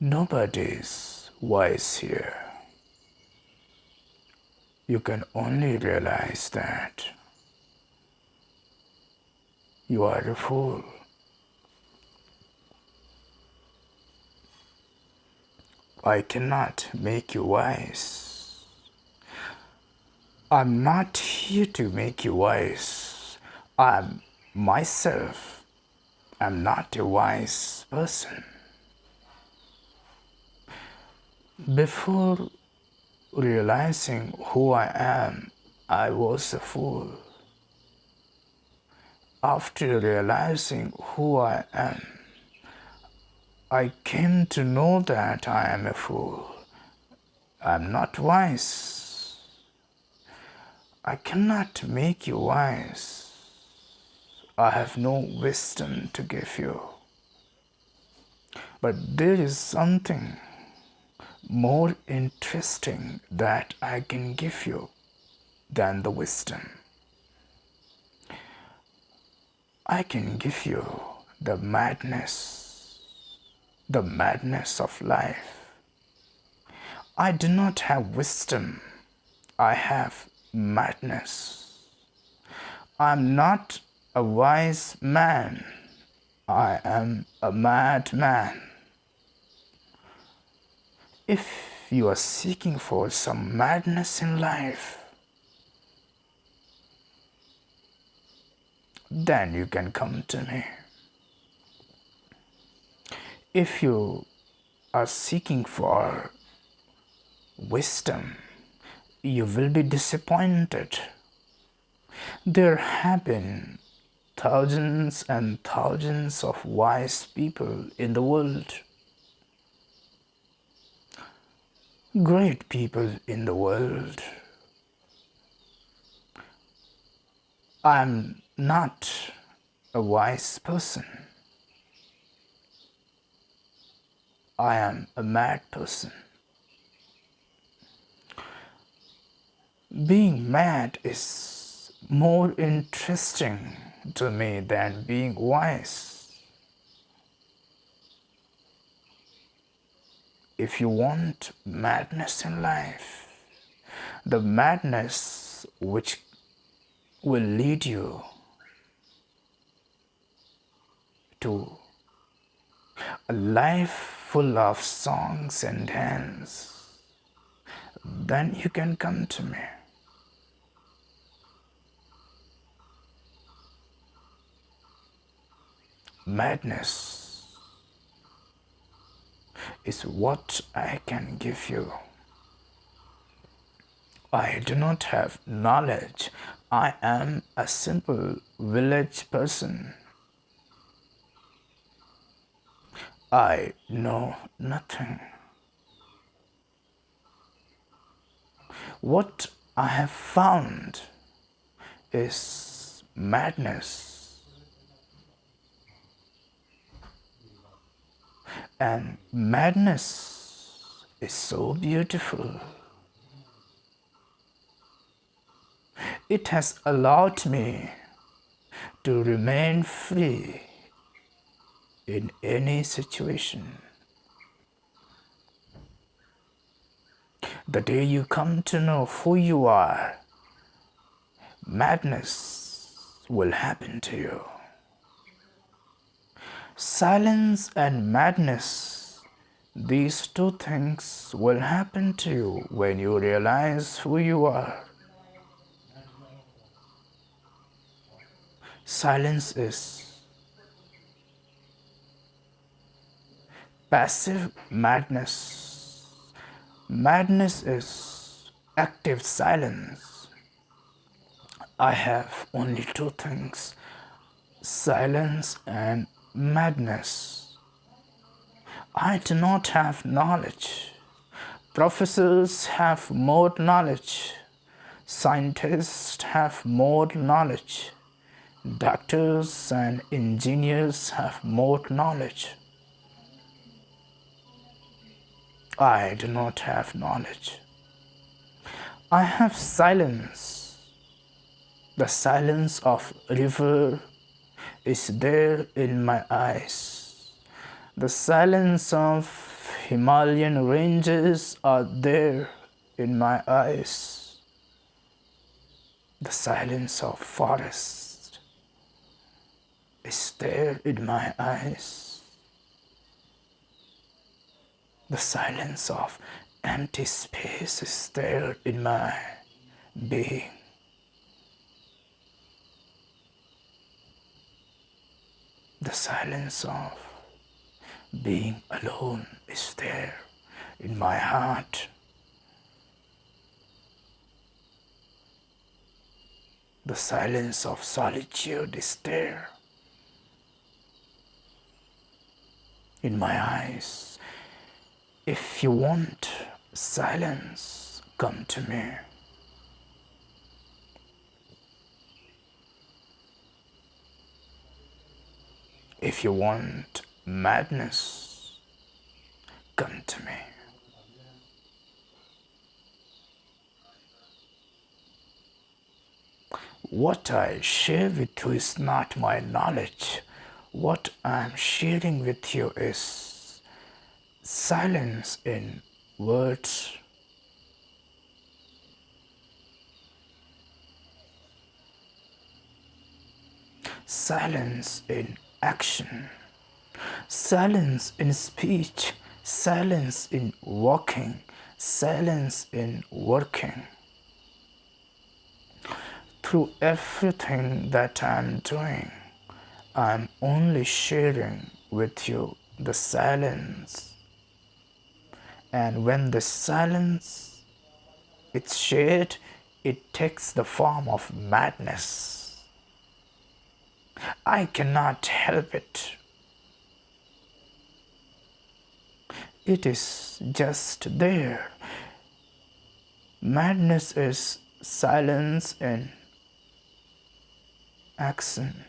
Nobody's wise here. You can only realize that you are a fool. I cannot make you wise. I'm not here to make you wise. I'm myself. I'm not a wise person. Before realizing who I am, I was a fool. After realizing who I am, I came to know that I am a fool. I'm not wise. I cannot make you wise. I have no wisdom to give you. But there is something more interesting that I can give you than the wisdom. I can give you the madness of life. I do not have wisdom, I have madness. I'm not a wise man, I am a madman. If you are seeking for some madness in life, then you can come to me. If you are seeking for wisdom, you will be disappointed. There have been thousands and thousands of wise people in the world. Great people in the world. I'm not a wise person. I am a mad person. Being mad is more interesting to me than being wise. If you want madness in life, the madness which will lead you to a life full of songs and dance, then you can come to me. Madness is what I can give you. I do not have knowledge. I am a simple village person. I know nothing. What I have found is madness. And madness is so beautiful. It has allowed me to remain free in any situation. The day you come to know who you are, madness will happen to you. Silence and madness, these two things will happen to you when you realize who you are. Silence is passive madness. Madness is active silence. I have only two things, silence and madness. I do not have knowledge. Professors have more knowledge. Scientists have more knowledge. Doctors and engineers have more knowledge. I do not have knowledge. I have silence. The silence of river is there in my eyes. The silence of Himalayan ranges are there in my eyes. The silence of forest is there in my eyes. The silence of empty space is there in my being. The silence of being alone is there in my heart. The silence of solitude is there in my eyes. If you want silence, come to me. If you want madness, come to me. What I share with you is not my knowledge. What I am sharing with you is silence in words. Silence in action. Silence in speech. Silence in walking. Silence in working. Through everything that I'm doing, I'm only sharing with you the silence. And when the silence is shared, it takes the form of madness. I cannot help it. It is just there. Madness is silence in action.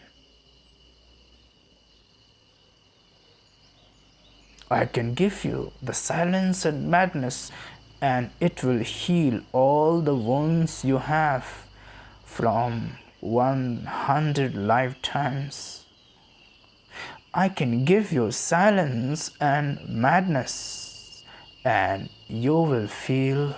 I can give you the silence and madness, and it will heal all the wounds you have from 100 lifetimes. I can give you silence and madness, and you will feel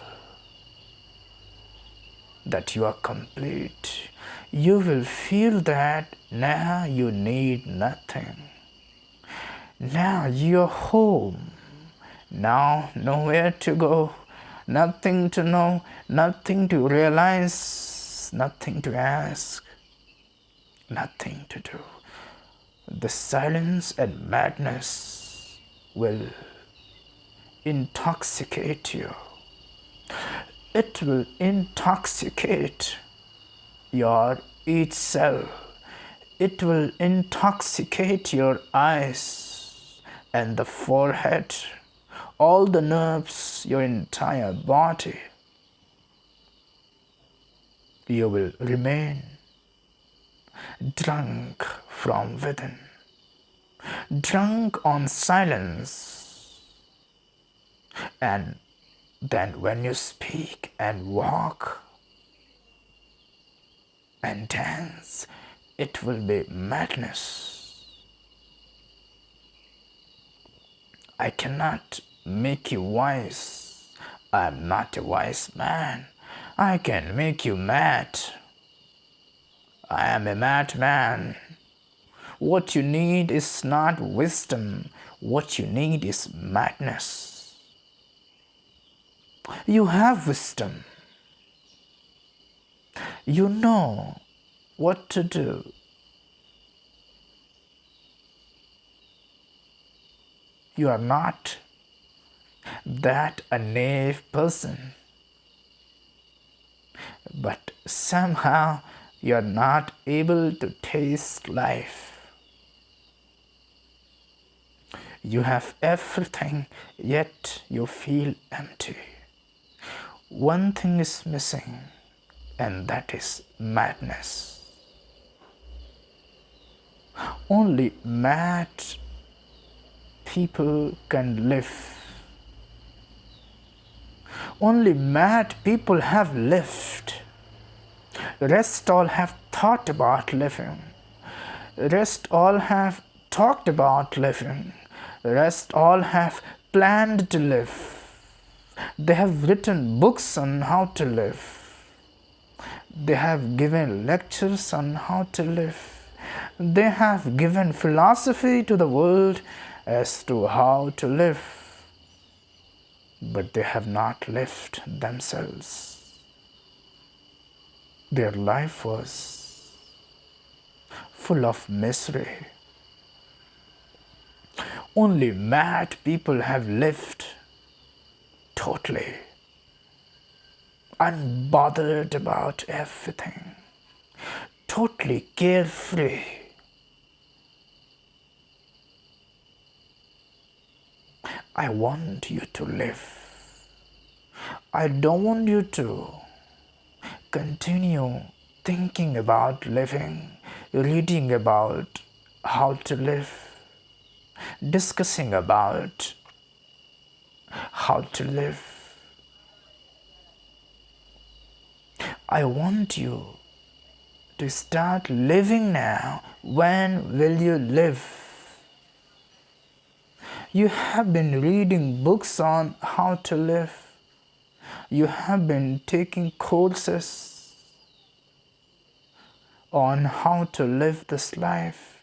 that you are complete. You will feel that now you need nothing. Now you're home. Now nowhere to go, nothing to know, nothing to realize, nothing to ask, nothing to do. The silence and madness will intoxicate you. It will intoxicate your each cell. It will intoxicate your eyes and the forehead, all the nerves, your entire body. You will remain drunk from within, drunk on silence. And then when you speak and walk and dance, it will be madness. I cannot make you wise. I am not a wise man. I can make you mad. I am a madman. What you need is not wisdom. What you need is madness. You have wisdom. You know what to do. You are not that a naive person, but somehow you are not able to taste life. You have everything, yet you feel empty. One thing is missing, and that is madness. Only mad people can live. Only mad people have lived. The rest all have thought about living. The rest all have talked about living. The rest all have planned to live. They have written books on how to live. They have given lectures on how to live. They have given philosophy to the world as to how to live. But they have not lived themselves. Their life was full of misery. Only mad people have lived totally unbothered about everything, totally carefree. I want you to live. I don't want you to continue thinking about living, reading about how to live, discussing about how to live. I want you to start living now. When will you live? You have been reading books on how to live. You have been taking courses on how to live this life.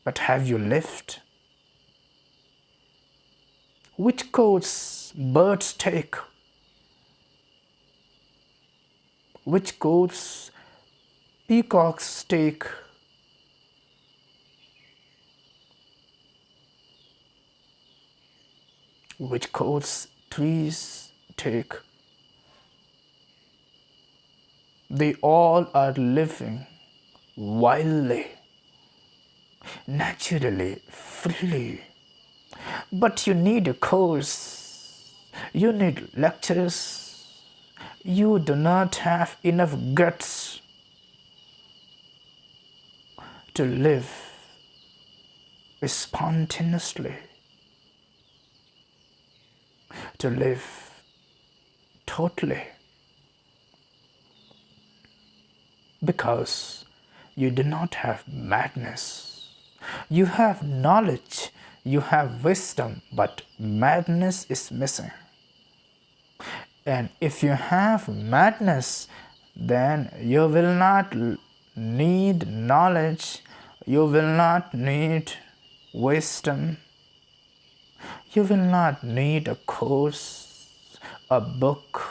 But have you lived? Which course birds take? Which course peacocks take? Which course trees take? They all are living wildly, naturally, freely. But you need a course. You need lectures. You do not have enough guts to live spontaneously, to live totally, because you do not have madness. You have knowledge, you have wisdom, but madness is missing. And if you have madness, then you will not need knowledge, you will not need wisdom, you will not need a course, a book.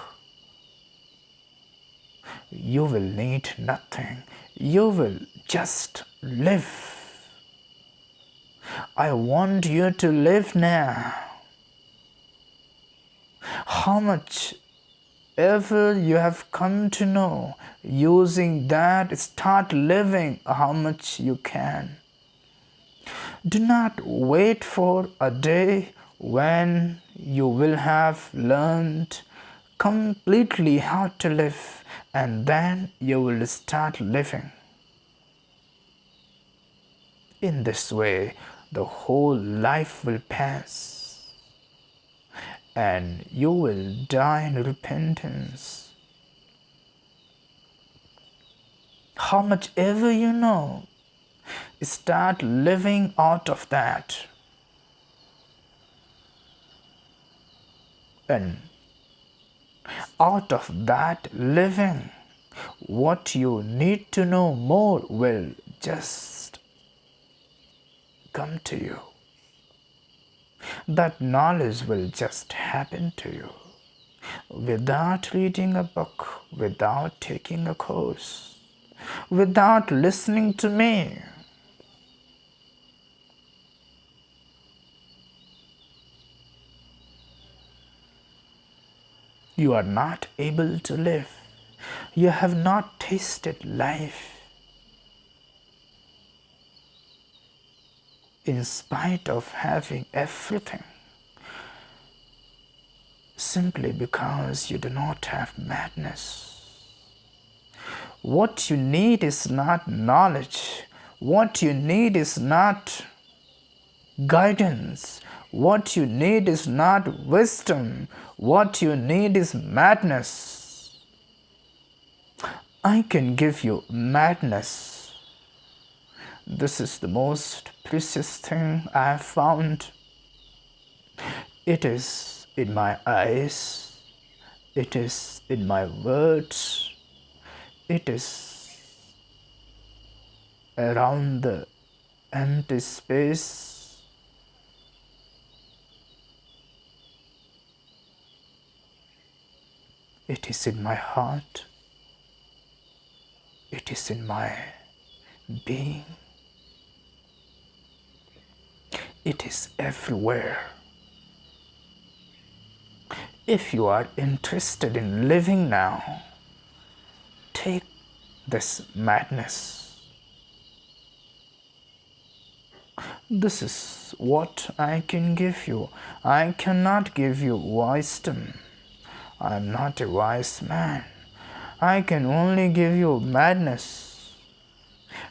You will need nothing. You will just live. I want you to live now. How much ever you have come to know, using that, start living how much you can. Do not wait for a day when you will have learned completely how to live, and then you will start living. In this way, the whole life will pass, and you will die in repentance. How much ever you know, start living out of that. And out of that living, what you need to know more will just come to you. That knowledge will just happen to you without reading a book, without taking a course, without listening to me. You are not able to live. You have not tasted life. In spite of having everything, simply because you do not have madness. What you need is not knowledge. What you need is not guidance. What you need is not wisdom. What you need is madness. I can give you madness. This is the most precious thing I have found. It is in my eyes, it is in my words, it is around the empty space. It is in my heart, it is in my being, it is everywhere. If you are interested in living now, take this madness. This is what I can give you. I cannot give you wisdom. I am not a wise man. I can only give you madness.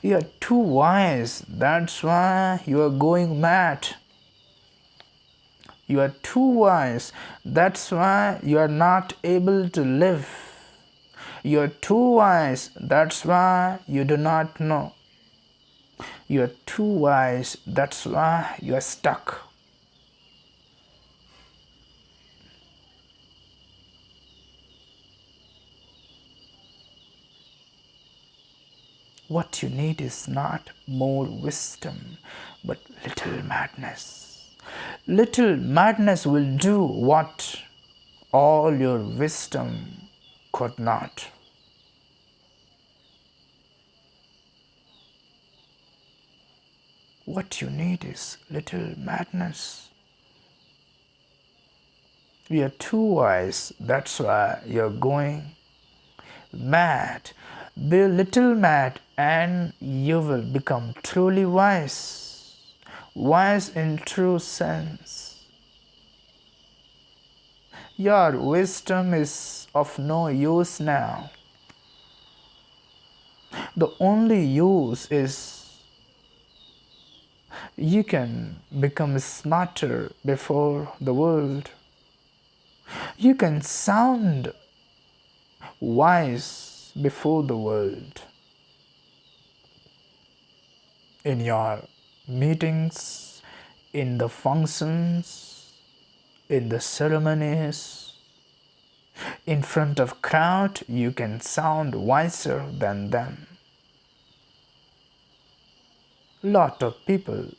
You are too wise, that's why you are going mad. You are too wise, that's why you are not able to live. You are too wise, that's why you do not know. You are too wise, that's why you are stuck. What you need is not more wisdom, but little madness. Little madness will do what all your wisdom could not. What you need is little madness. You are too wise, that's why you're going mad. Be a little mad and you will become truly wise. Wise in true sense. Your wisdom is of no use now. The only use is you can become smarter before the world. You can sound wise before the world. In your meetings, in the functions, in the ceremonies, in front of crowd, you can sound wiser than them. Lot of people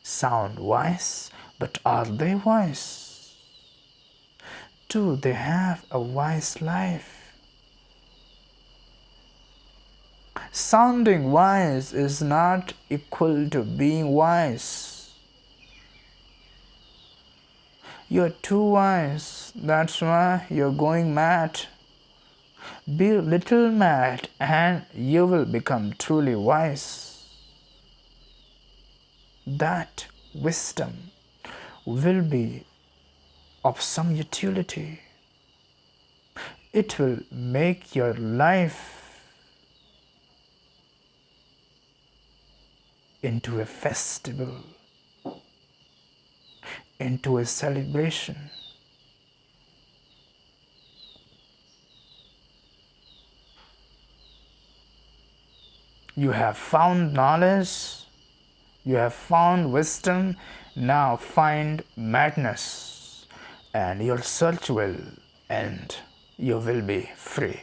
sound wise, but are they wise? Do they have a wise life? Sounding wise is not equal to being wise. You're too wise, that's why you're going mad. Be a little mad and you will become truly wise. That wisdom will be of some utility. It will make your life into a festival, into a celebration. You have found knowledge, you have found wisdom, now find madness, and your search will end. You will be free.